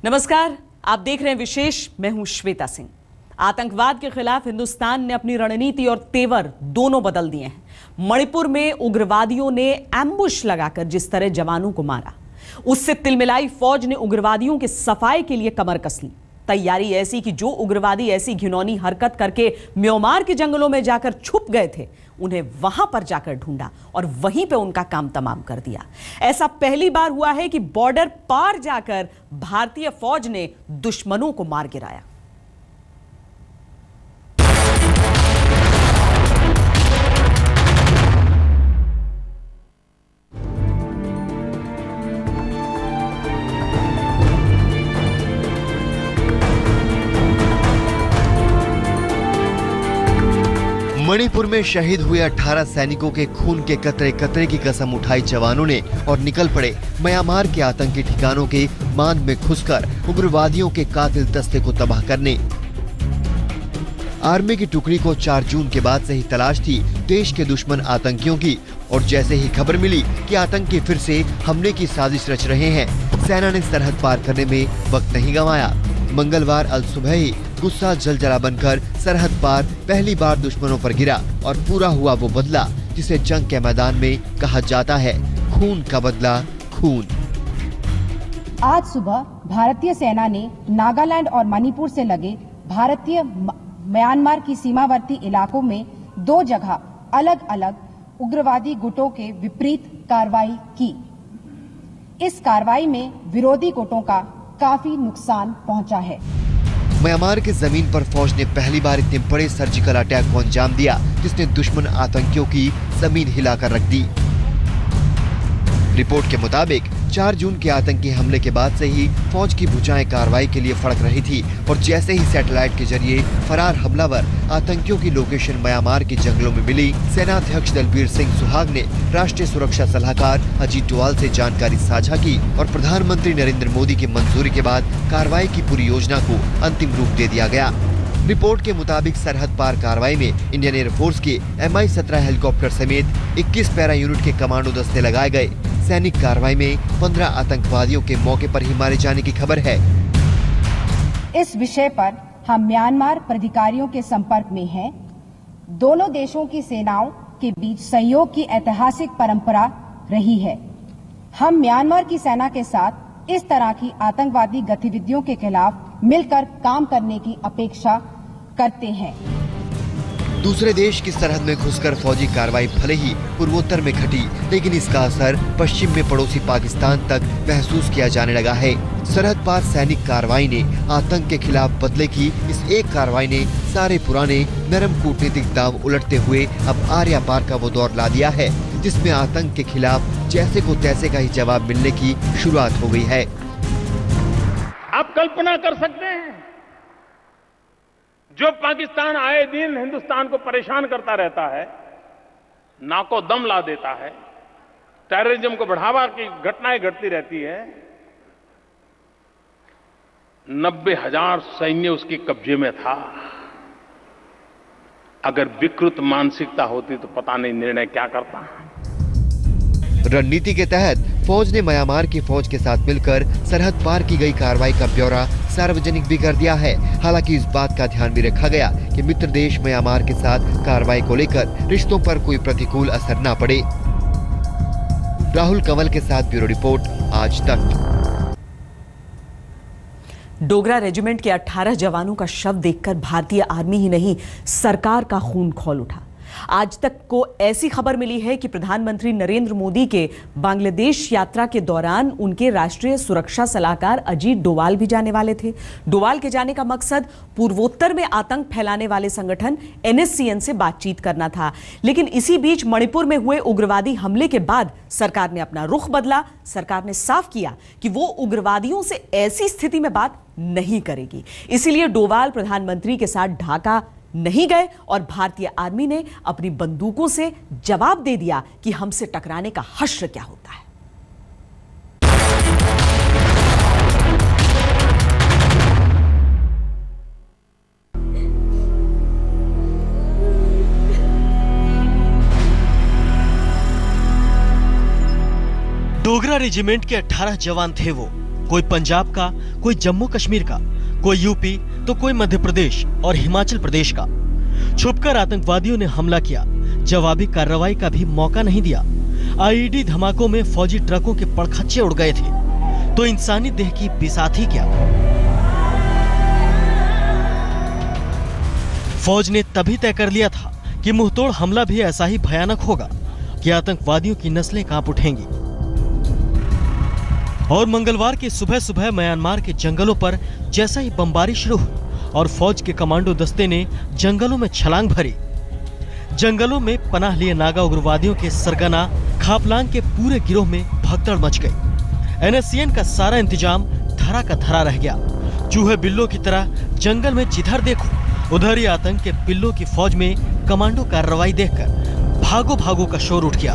नमस्कार, आप देख रहे हैं विशेष। मैं हूं श्वेता सिंह। आतंकवाद के खिलाफ हिंदुस्तान ने अपनी रणनीति और तेवर दोनों बदल दिए हैं। मणिपुर में उग्रवादियों ने एम्बुश लगाकर जिस तरह जवानों को मारा, उससे तिलमिलाई फौज ने उग्रवादियों के सफाई के लिए कमर कस ली। तैयारी ऐसी कि जो उग्रवादी ऐसी घिनौनी हरकत करके म्यांमार के जंगलों में जाकर छुप गए थे, उन्हें वहां पर जाकर ढूंढा और वहीं पे उनका काम तमाम कर दिया। ऐसा पहली बार हुआ है कि बॉर्डर पार जाकर भारतीय फौज ने दुश्मनों को मार गिराया। मणिपुर में शहीद हुए 18 सैनिकों के खून के कतरे कतरे की कसम उठाई जवानों ने और निकल पड़े म्यांमार के आतंकी ठिकानों के मांद में घुसकर उग्रवादियों के कातिल दस्ते को तबाह करने। आर्मी की टुकड़ी को 4 जून के बाद से ही तलाश थी देश के दुश्मन आतंकियों की, और जैसे ही खबर मिली कि आतंकी फिर से हमले की साजिश रच रहे हैं, सेना ने सरहद पार करने में वक्त नहीं गंवाया। मंगलवार अल सुबह ही गुस्सा जलजला बनकर सरहद पार पहली बार दुश्मनों पर गिरा और पूरा हुआ वो बदला जिसे जंग के मैदान में कहा जाता है खून का बदला खून। आज सुबह भारतीय सेना ने नागालैंड और मणिपुर से लगे भारतीय म्यांमार की सीमावर्ती इलाकों में 2 जगह अलग अलग उग्रवादी गुटों के विपरीत कार्रवाई की। इस कार्रवाई में विरोधी गुटों का काफी नुकसान पहुंचा है। म्यांमार की जमीन पर फौज ने पहली बार इतने बड़े सर्जिकल अटैक को अंजाम दिया जिसने दुश्मन आतंकियों की जमीन हिलाकर रख दी। रिपोर्ट के मुताबिक 4 जून के आतंकी हमले के बाद से ही फौज की भुजाएं कार्रवाई के लिए फड़क रही थी, और जैसे ही सैटेलाइट के जरिए फरार हमलावर आतंकियों की लोकेशन म्यांमार के जंगलों में मिली, सेनाध्यक्ष दलबीर सिंह सुहाग ने राष्ट्रीय सुरक्षा सलाहकार अजीत डोवाल से जानकारी साझा की और प्रधानमंत्री नरेंद्र मोदी की मंजूरी के बाद कार्रवाई की पूरी योजना को अंतिम रूप दे दिया गया। रिपोर्ट के मुताबिक सरहद पार कार्रवाई में इंडियन एयरफोर्स के MI-17 हेलीकॉप्टर समेत 21 पैरा यूनिट के कमांडो दस्ते लगाए गए। सैनिक कार्रवाई में 15 आतंकवादियों के मौके पर ही मारे जाने की खबर है। इस विषय पर हम म्यांमार प्राधिकारियों के संपर्क में हैं। दोनों देशों की सेनाओं के बीच सहयोग की ऐतिहासिक परंपरा रही है। हम म्यांमार की सेना के साथ इस तरह की आतंकवादी गतिविधियों के खिलाफ मिलकर काम करने की अपेक्षा करते हैं। दूसरे देश की सरहद में घुसकर फौजी कार्रवाई भले ही पूर्वोत्तर में घटी, लेकिन इसका असर पश्चिम में पड़ोसी पाकिस्तान तक महसूस किया जाने लगा है। सरहद पार सैनिक कार्रवाई ने आतंक के खिलाफ बदले की इस एक कार्रवाई ने सारे पुराने नरम कूटनीतिक दांव उलटते हुए अब आर्या पार का वो दौर ला दिया है जिसमें आतंक के खिलाफ जैसे को तैसे का ही जवाब मिलने की शुरुआत हो गई है। आप कल्पना कर सकते हैं, जो पाकिस्तान आए दिन हिंदुस्तान को परेशान करता रहता है, नाको दम ला देता है, टेररिज्म को बढ़ावा की घटनाएं घटती रहती है, 90,000 सैन्य उसके कब्जे में था। अगर विकृत मानसिकता होती तो पता नहीं निर्णय क्या करता। रणनीति के तहत फौज ने म्यांमार की फौज के साथ मिलकर सरहद पार की गई कार्रवाई का ब्यौरा सार्वजनिक भी कर दिया है। हालांकि इस बात का ध्यान भी रखा गया कि मित्र देश म्यांमार के साथ कार्रवाई को लेकर रिश्तों पर कोई प्रतिकूल असर न पड़े। राहुल कंवल के साथ ब्यूरो रिपोर्ट, आज तक। डोगरा रेजिमेंट के 18 जवानों का शव देखकर भारतीय आर्मी ही नहीं, सरकार का खून खौल उठा। आज तक को ऐसी खबर मिली है कि प्रधानमंत्री नरेंद्र मोदी के बांग्लादेश यात्रा के दौरान उनके राष्ट्रीय सुरक्षा सलाहकार अजीत डोवाल भी जाने वाले थे। डोवाल के जाने का मकसद पूर्वोत्तर में आतंक फैलाने वाले संगठन NSCN से बातचीत करना था। लेकिन इसी बीच मणिपुर में हुए उग्रवादी हमले के बाद सरकार ने अपना रुख बदला। सरकार ने साफ किया कि वो उग्रवादियों से ऐसी स्थिति में बात नहीं करेगी। इसीलिए डोवाल प्रधानमंत्री के साथ ढाका नहीं गए और भारतीय आर्मी ने अपनी बंदूकों से जवाब दे दिया कि हमसे टकराने का हश्र क्या होता है। डोगरा रेजिमेंट के 18 जवान थे वो। कोई पंजाब का, कोई जम्मू कश्मीर का, कोई यूपी तो कोई मध्य प्रदेश और हिमाचल प्रदेश का। छुपकर आतंकवादियों ने हमला किया, जवाबी कार्रवाई का भी मौका नहीं दिया। आईईडी धमाकों में फौजी ट्रकों के पड़खच्चे उड़ गए थे, तो इंसानी देह की बिसाथी क्या। फौज ने तभी तय कर लिया था कि मुंहतोड़ हमला भी ऐसा ही भयानक होगा कि आतंकवादियों की नस्लें कांप उठेंगी। और मंगलवार की सुबह सुबह म्यांमार के जंगलों पर जैसा ही बमबारी शुरू हुई और फौज के कमांडो दस्ते ने जंगलों में छलांग भरी, जंगलों में पनाह लिए नागा उग्रवादियों के सरगना खापलांग के पूरे गिरोह में भगदड़ मच गई। एनएससीएन का सारा इंतजाम धरा का धरा रह गया। चूहे बिल्लों की तरह जंगल में जिधर देखो उधर ही आतंक के पिल्लों की फौज में कमांडो कार्रवाई देखकर भागो भागो का शोर उठ गया।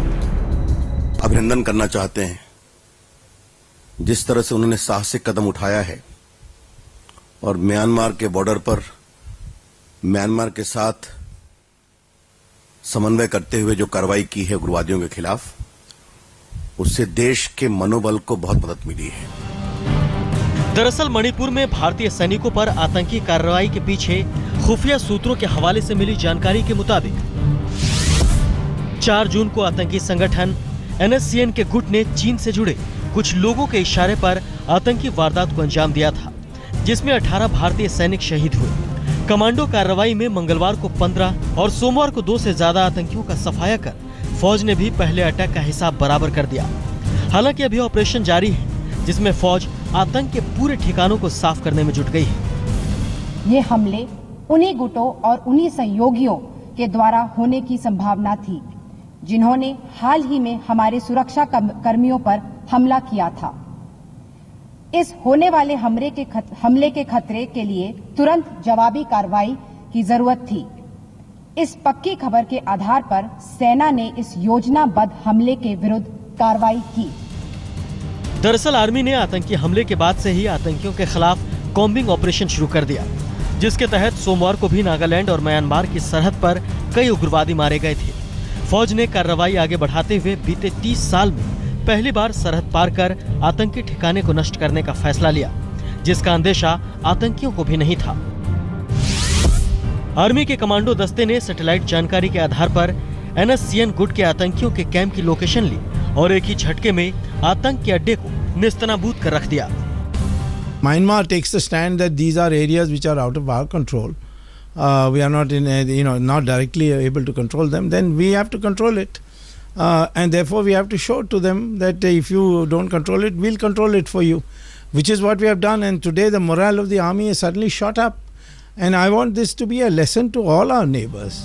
अभिनंदन करना चाहते हैं जिस तरह से उन्होंने साहसिक कदम उठाया है और म्यांमार के बॉर्डर पर म्यांमार के साथ समन्वय करते हुए जो कार्रवाई की है उग्रवादियों के खिलाफ, उससे देश के मनोबल को बहुत मदद मिली है। दरअसल मणिपुर में भारतीय सैनिकों पर आतंकी कार्रवाई के पीछे खुफिया सूत्रों के हवाले से मिली जानकारी के मुताबिक 4 जून को आतंकी संगठन एनएससीएन के गुट ने चीन से जुड़े कुछ लोगों के इशारे पर आतंकी वारदात को अंजाम दिया था, जिसमें 18 भारतीय सैनिक शहीद हुए। कमांडो कार्रवाई में मंगलवार को 15 और सोमवार को 2 से ज्यादा आतंकियों का सफाया कर फौज ने भी पहले अटैक का हिसाब बराबर कर दिया। हालांकि अभी ऑपरेशन जारी है, जिसमें फौज आतंक के पूरे ठिकानों को साफ करने में जुट गई है। ये हमले उन्हीं गुटों और उन्हीं सहयोगियों के द्वारा होने की संभावना थी जिन्होंने हाल ही में हमारे सुरक्षा कर्मियों पर हमला किया था। इस होने वाले हमले के खतरे के लिए तुरंत जवाबी कार्रवाई की जरूरत थी। इस पक्की खबर के आधार पर सेना ने इस योजनाबद्ध हमले के विरुद्ध कार्रवाई की। दरअसल आर्मी ने आतंकी हमले के बाद से ही आतंकियों के खिलाफ कॉम्बिंग ऑपरेशन शुरू कर दिया, जिसके तहत सोमवार को भी नागालैंड और म्यांमार की सरहद पर कई उग्रवादी मारे गए थे। फौज ने कार्रवाई आगे बढ़ाते हुए बीते 30 साल में पहली बार सरहद पार कर आतंकी ठिकाने को नष्ट करने का फैसला लिया, जिसका अंदेशा आतंकियों को भी नहीं था। आर्मी के कमांडो दस्ते ने सैटेलाइट जानकारी के आधार पर एनएससीएन गुट के आतंकियों के कैंप की लोकेशन ली और एक ही झटके में आतंक के अड्डे को नेस्तनाबूद कर रख दिया। Myanmar takes the stand that these are areas which are out of our control. We are not not directly able to control them. Then we have to control it, and therefore we have to show to them that if you don't control it, we'll control it for you, which is what we have done. And today the morale of the army is suddenly shot up, and I want this to be a lesson to all our neighbors.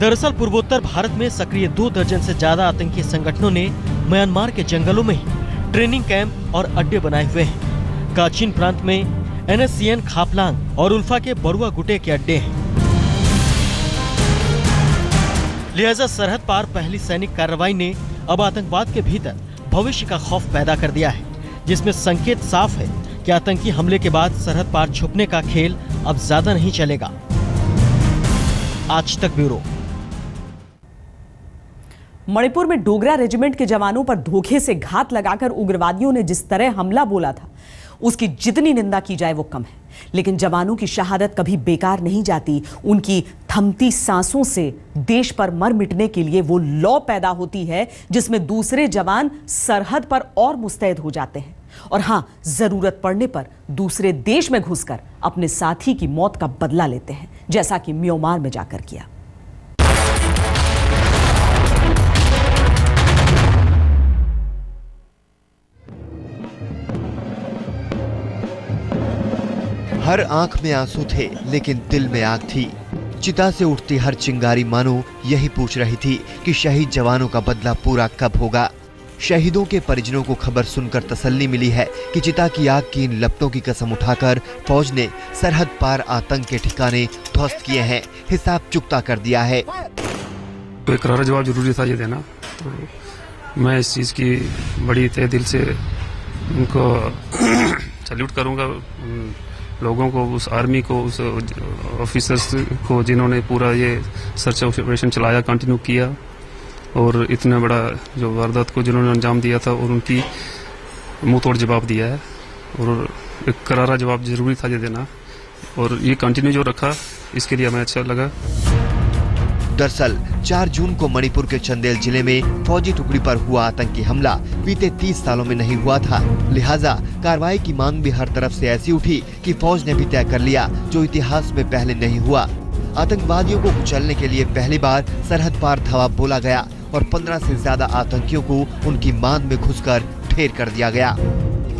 दरअसल पूर्वोत्तर भारत में सक्रिय 2 दर्जन से ज्यादा आतंकी संगठनों ने म्यांमार के जंगलों में ही ट्रेनिंग कैंप और अड्डे बनाए हुए हैं। काचिन प्रांत में एनएससीएन खापलांग और उल्फा के बरुआ गुटे के अड्डे हैं। लिहाजा सरहद पार पहली सैनिक कार्रवाई ने अब आतंकवाद के भीतर भविष्य का खौफ पैदा कर दिया है, जिसमें संकेत साफ है कि आतंकी हमले के बाद सरहद पार छुपने का खेल अब ज्यादा नहीं चलेगा। आज तक ब्यूरो। मणिपुर में डोगरा रेजिमेंट के जवानों पर धोखे से घात लगाकर उग्रवादियों ने जिस तरह हमला बोला था, उसकी जितनी निंदा की जाए वो कम है। लेकिन जवानों की शहादत कभी बेकार नहीं जाती। उनकी थमती सांसों से देश पर मर मिटने के लिए वो लौ पैदा होती है जिसमें दूसरे जवान सरहद पर और मुस्तैद हो जाते हैं और हां, जरूरत पड़ने पर दूसरे देश में घुसकर अपने साथी की मौत का बदला लेते हैं, जैसा कि म्यांमार में जाकर किया। हर आंख में आंसू थे लेकिन दिल में आग थी। चिता से उठती हर चिंगारी मानो यही पूछ रही थी कि शहीद जवानों का बदला पूरा कब होगा। शहीदों के परिजनों को खबर सुनकर तसल्ली मिली है कि चिता की आग की इन लपटों की कसम उठाकर फौज ने सरहद पार आतंक के ठिकाने ध्वस्त किए हैं, हिसाब चुकता कर दिया है। तो एक करारा जवाब जरूरी था ये देना, तो मैं इस चीज की बड़ी तहे दिल से उनको सैल्यूट करूंगा, लोगों को, उस आर्मी को, उस ऑफिसर्स को जिन्होंने पूरा ये सर्च ऑपरेशन चलाया, कंटिन्यू किया और इतना बड़ा जो वारदात को जिन्होंने अंजाम दिया था और उनकी मुंह तोड़ जवाब दिया है। और एक करारा जवाब जरूरी था ये देना, और ये कंटिन्यू जो रखा इसके लिए हमें अच्छा लगा। दरअसल 4 जून को मणिपुर के चंदेल जिले में फौजी टुकड़ी पर हुआ आतंकी हमला बीते 30 सालों में नहीं हुआ था, लिहाजा कार्रवाई की मांग भी हर तरफ से ऐसी उठी कि फौज ने भी तय कर लिया जो इतिहास में पहले नहीं हुआ। आतंकवादियों को कुचलने के लिए पहली बार सरहद पार धावा बोला गया और 15 से ज्यादा आतंकियों को उनकी मान में घुसकर ढेर कर दिया गया।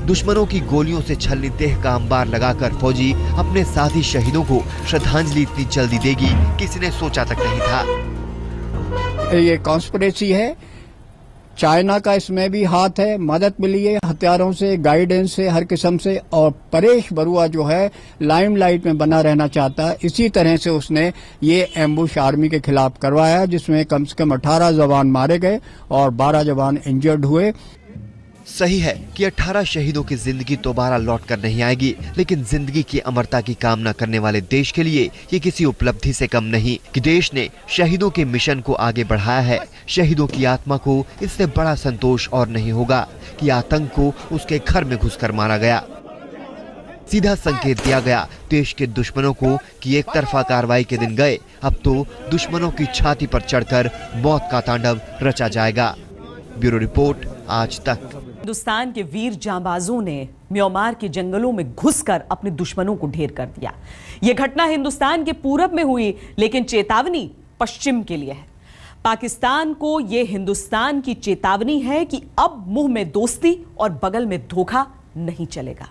दुश्मनों की गोलियों से छलनी देह का अंबार लगाकर फौजी अपने साथी शहीदों को श्रद्धांजलि इतनी जल्दी देगी किसी ने सोचा तक नहीं था। ये कॉन्स्पिरेसी है, चाइना का इसमें भी हाथ है, मदद मिली है हथियारों से, गाइडेंस से, हर किस्म से। और परेश बरुआ जो है लाइमलाइट में बना रहना चाहता है, इसी तरह से उसने ये एम्बुश आर्मी के खिलाफ करवाया, जिसमें कम से कम 18 जवान मारे गए और 12 जवान इंजर्ड हुए। सही है कि 18 शहीदों की जिंदगी दोबारा लौट कर नहीं आएगी, लेकिन जिंदगी की अमरता की कामना करने वाले देश के लिए ये किसी उपलब्धि से कम नहीं कि देश ने शहीदों के मिशन को आगे बढ़ाया है। शहीदों की आत्मा को इससे बड़ा संतोष और नहीं होगा कि आतंक को उसके घर में घुसकर मारा गया। सीधा संकेत दिया गया देश के दुश्मनों को कि एक तरफा कार्रवाई के दिन गए, अब तो दुश्मनों की छाती पर चढ़कर मौत का तांडव रचा जाएगा। ब्यूरो रिपोर्ट, आज तक। हिंदुस्तान के वीर जांबाजों ने म्यांमार के जंगलों में घुसकर अपने दुश्मनों को ढेर कर दिया। यह घटना हिंदुस्तान के पूरब में हुई, लेकिन चेतावनी पश्चिम के लिए है। पाकिस्तान को यह हिंदुस्तान की चेतावनी है कि अब मुंह में दोस्ती और बगल में धोखा नहीं चलेगा।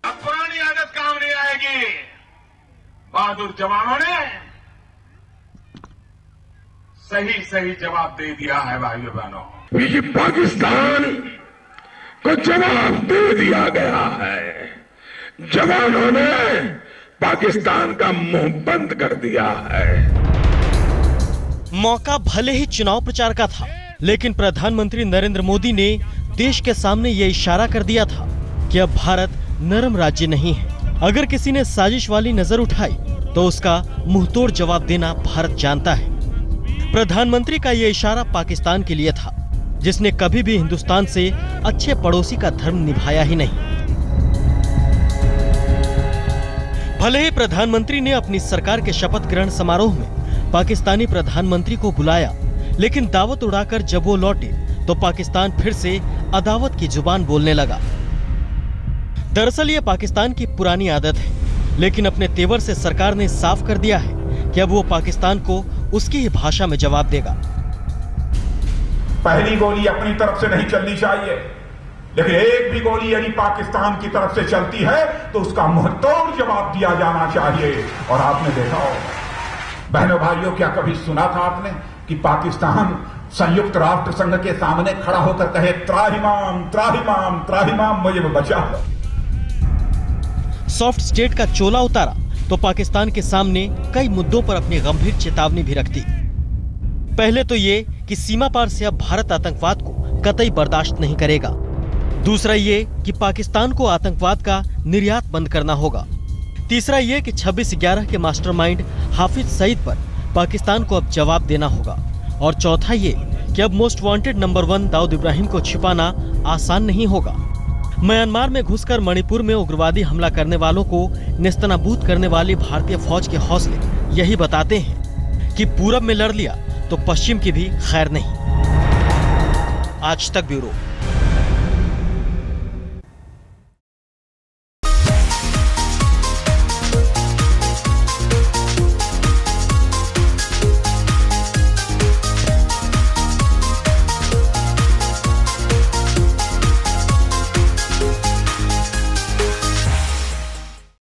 अब पुरानी आदत काम नहीं आएगी। बहादुर जवानों ने सही जवाब दे दिया है भाइयों बहनों। पाकिस्तान को जवाब दे दिया गया है। जवानों ने पाकिस्तान का मुंह बंद कर दिया है। मौका भले ही चुनाव प्रचार का था, लेकिन प्रधानमंत्री नरेंद्र मोदी ने देश के सामने ये इशारा कर दिया था कि अब भारत नरम राज्य नहीं है। अगर किसी ने साजिश वाली नजर उठाई तो उसका मुंहतोड़ जवाब देना भारत जानता है। प्रधानमंत्री का यह इशारा पाकिस्तान के लिए था, जिसने कभी भी हिंदुस्तान से अच्छे पड़ोसी का धर्म निभाया ही नहीं। भले ही प्रधानमंत्री ने अपनी सरकार के शपथ ग्रहण समारोह में पाकिस्तानी प्रधानमंत्री को बुलाया, लेकिन दावत उड़ाकर जब वो लौटे तो पाकिस्तान फिर से अदावत की जुबान बोलने लगा। दरअसल ये पाकिस्तान की पुरानी आदत है, लेकिन अपने तेवर से सरकार ने साफ कर दिया है कि अब वो पाकिस्तान को उसकी ही भाषा में जवाब देगा। पहली गोली अपनी तरफ से नहीं चलनी चाहिए, लेकिन एक भी गोली यदि पाकिस्तान की तरफ से चलती है तो उसका मुंहतोड़ जवाब दिया जाना चाहिए। और आपने देखा हो बहनों भाइयों, क्या कभी सुना था आपने कि पाकिस्तान संयुक्त राष्ट्र संघ के सामने खड़ा होकर कहे त्राहिमाम त्राहिमाम त्राहिमाम मुझे बचाओ। सॉफ्ट स्टेट का चोला उतारा तो पाकिस्तान के सामने कई मुद्दों पर अपनी गंभीर चेतावनी भी रख दी। पहले तो ये कि सीमा पार से अब भारत आतंकवाद को कतई बर्दाश्त नहीं करेगा। दूसरा ये कि पाकिस्तान को आतंकवाद का निर्यात बंद करना होगा। तीसरा ये कि 26/11 के मास्टरमाइंड हाफिज सईद पर पाकिस्तान को अब जवाब देना होगा। और चौथा ये कि अब most wanted number 1 Dawood Ibrahim को छिपाना आसान नहीं होगा। म्यांमार में घुसकर मणिपुर में उग्रवादी हमला करने वालों को नेस्तनाबूद करने वाली भारतीय फौज के हौसले यही बताते हैं कि पूरब में लड़ लिया तो पश्चिम की भी खैर नहीं। आज तक ब्यूरो।